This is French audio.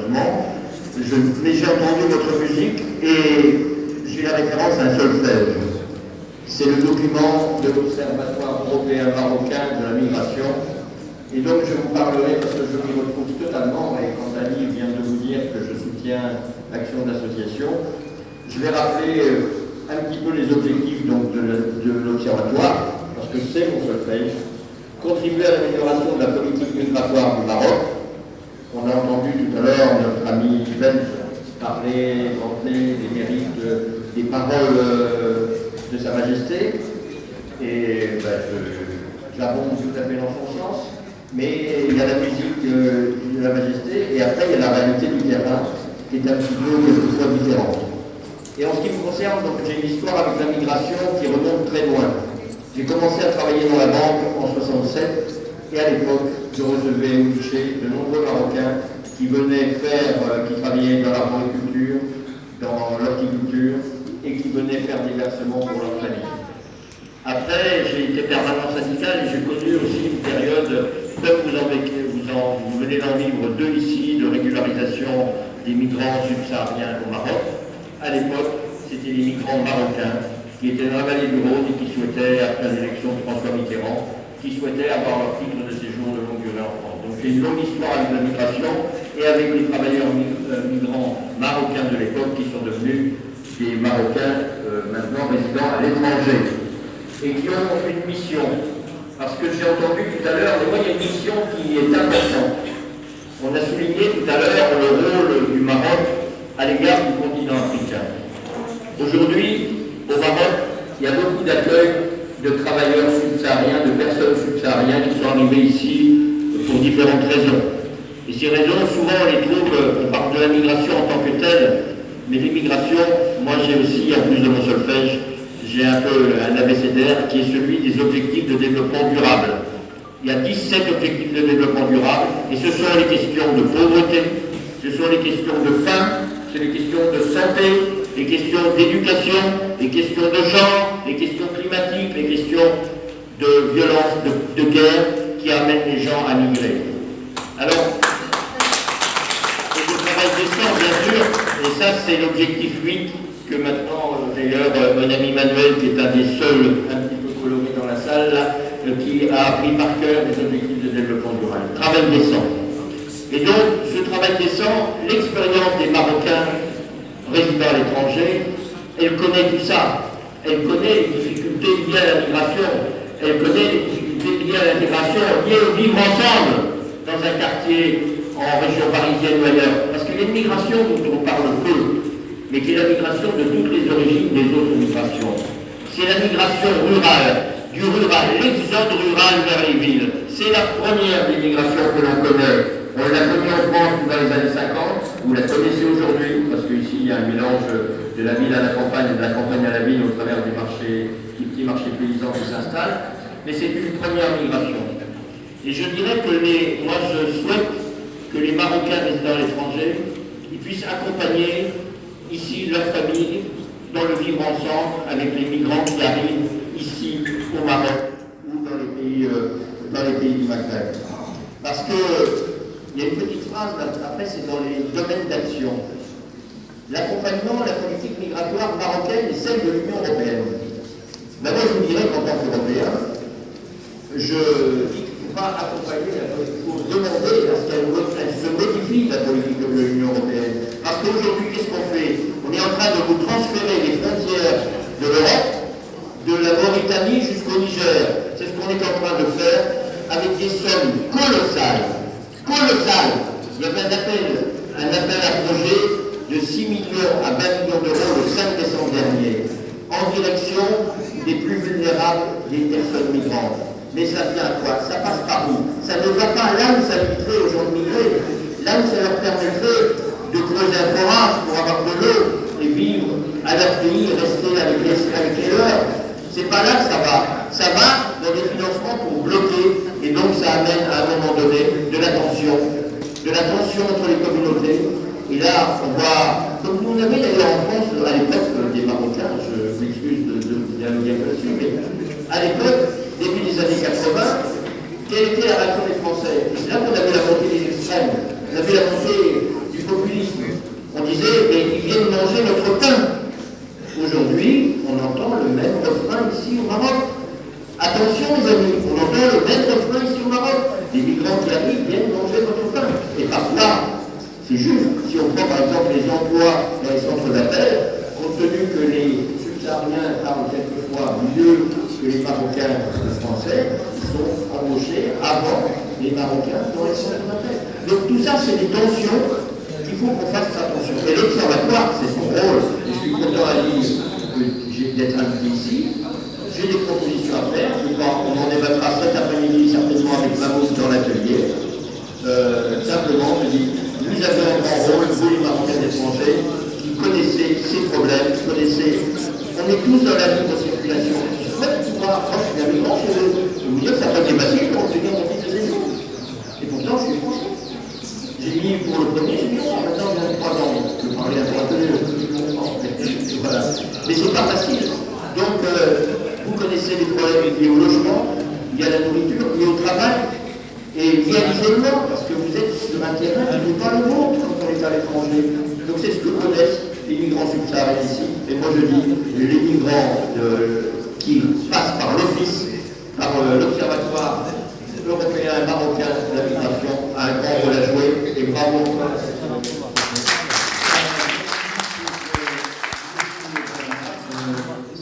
malheureusement. Mais j'ai entendu votre musique et j'ai la référence à un solfège. C'est le document de l'Observatoire européen marocain de la migration. Et donc je vous parlerai parce que je m'y retrouve totalement, et quand Ali vient de vous dire que je soutiens l'action de l'association, je vais rappeler un petit peu les objectifs donc, de l'Observatoire, parce que c'est mon solfège, contribuer à l'amélioration de la politique migratoire du Maroc. On a entendu tout à l'heure notre ami belge parler, vanter des mérites, des paroles de Sa Majesté, et j'abonde tout à fait dans son sens, mais il y a la musique de la Majesté, et après il y a la réalité du terrain, qui est un petit peu quelquefois différente. Et en ce qui me concerne, donc, j'ai une histoire avec la migration qui remonte très loin. J'ai commencé à travailler dans la banque en 67, et à l'époque, je recevais chez de nombreux Marocains qui venaient qui travaillaient dans l'arboriculture, dans l'horticulture, et qui venaient faire des versements pour leur famille. Après, j'ai été permanent syndical et j'ai connu aussi une période, comme vous venez d'en vivre deux ici, de régularisation des migrants subsahariens au Maroc. À l'époque, c'était les migrants marocains qui étaient dans la vallée du Rhône et qui souhaitaient, après l'élection de François Mitterrand, qui souhaitaient avoir leur titre de séjour de longue durée en France. Donc j'ai une longue histoire avec la migration et avec les travailleurs migrants marocains de l'époque qui sont devenus des Marocains maintenant résidents à l'étranger et qui ont une mission. Parce que j'ai entendu tout à l'heure, mais moi il y a une mission qui est importante. On a souligné tout à l'heure le rôle du Maroc à l'égard du continent africain. Aujourd'hui, au Maroc, il y a beaucoup d'accueil de travailleurs subsahariens, de personnes subsahariennes qui sont arrivées ici pour différentes raisons. Et ces raisons, souvent, on les trouve, on parle de la migration en tant que telle, mais l'immigration, moi j'ai aussi, en plus de mon solfège, j'ai un peu un abécédaire qui est celui des objectifs de développement durable. Il y a 17 objectifs de développement durable, et ce sont les questions de pauvreté, ce sont les questions de faim, c'est les questions de santé, les questions d'éducation, les questions de genre, les questions climatiques, les questions de violence, de guerre qui amènent les gens à migrer. Alors, c'est le travail décent, bien sûr, et ça c'est l'objectif 8 que maintenant, d'ailleurs, mon ami Manuel, qui est un des seuls, un petit peu coloré dans la salle, là, qui a appris par cœur les objectifs de développement durable. Travail décent. Et donc, ce travail décent, l'expérience des Marocains résidant à l'étranger, elle connaît tout ça. Elle connaît les difficultés liées à la migration. Elle connaît les difficultés liées à l'intégration, liées au vivre ensemble dans un quartier en région parisienne ou ailleurs. Parce qu'il y a une migration dont on parle peu, mais qui est la migration de toutes les origines des autres migrations. C'est la migration rurale, du rural, l'exode rural vers les villes. C'est la première des migrations que l'on connaît. On l'a connue en France dans les années 50, vous la connaissez aujourd'hui, parce qu'ici il y a un mélange de la ville à la campagne et de la campagne à la ville au travers des petits marchés paysans qui s'installent, mais c'est une première migration. Et je dirais que moi je souhaite que les Marocains résidant à l'étranger, ils puissent accompagner ici leur famille dans le vivre ensemble avec les migrants qui arrivent ici au Maroc ou dans les pays du Maghreb. Parce que il y a une petite phrase, après c'est dans les domaines d'action. L'accompagnement, la politique migratoire marocaine est celle de l'Union européenne. Ben moi je vous dirais qu'en tant qu'Européen, je dis qu'il ne faut pas accompagner la politique, il faut demander à ce qu'elle se modifie la politique de l'Union européenne. Parce qu'aujourd'hui, qu'est-ce qu'on fait? On est en train de vous transférer les frontières de l'Europe, de la Mauritanie jusqu'au Niger. C'est ce qu'on est en train de faire avec des sommes colossales. Il y avait un appel à projet de 6 millions à 20 millions d'euros le 5 décembre dernier, en direction des plus vulnérables des personnes migrantes. Mais ça vient à quoi? Ça passe par où? Ça ne va pas là où ça éviterait aux gens de migrer, là où ça leur permettrait de creuser un forage pour avoir de l'eau et vivre à leur pays, rester avec les leurs. C'est pas là que ça va. Ça va dans des financements pour bloquer, et donc ça amène à un moment donné de la tension entre les communautés. Et là, on voit, comme vous l'avez d'ailleurs en France, à l'époque des Marocains, je m'excuse de dialoguer là-dessus, mais à l'époque, début des années 80, quelle était la réaction des Français? C'est là qu'on a vu la montée des extrêmes, on a vu la montée du populisme viennent manger notre pain. Aujourd'hui, on entend le même refrain ici au Maroc. Attention les amis, on entend le même refrain ici au Maroc. Les migrants qui arrivent viennent manger notre pain. Et parfois, c'est juste, si on prend par exemple les emplois dans les centres d'appel, compte tenu que les subsahariens parlent quelquefois mieux que les Marocains et les Français, ils sont embauchés avant les Marocains dans les centres d'appel. Donc tout ça, c'est des tensions qu'il faut qu'on fasse attention. Et l'observatoire, c'est son rôle. Et je suis content à dire d'être invité ici. J'ai des propositions à faire. On en débattra cet après-midi certainement avec Mahmoud dans l'atelier. Simplement, je dis, vous avez un grand rôle, vous les Marocains étrangers, qui connaissez ces problèmes, qui connaissez. On est tous dans la libre circulation. Je souhaite pouvoir, moi je suis un migrant, je vais vous dire que ça peut être facile pour obtenir mon titre de séjour. Et pourtant, je suis français. J'ai mis pour le premier, j'ai mis maintenant j'ai 3 ans. Je peux parler un peu plus. Voilà. Mais c'est pas facile. Donc, vous connaissez les problèmes liés au logement, liés à la nourriture, liés au travail, et liés à l'isolement, parce que vous êtes sur un terrain qui n'est pas le vôtre quand on est à l'étranger. Donc c'est ce que connaissent les migrants subsahariens ici. Et moi je dis, les migrants qui passent par l'office, par l'observatoire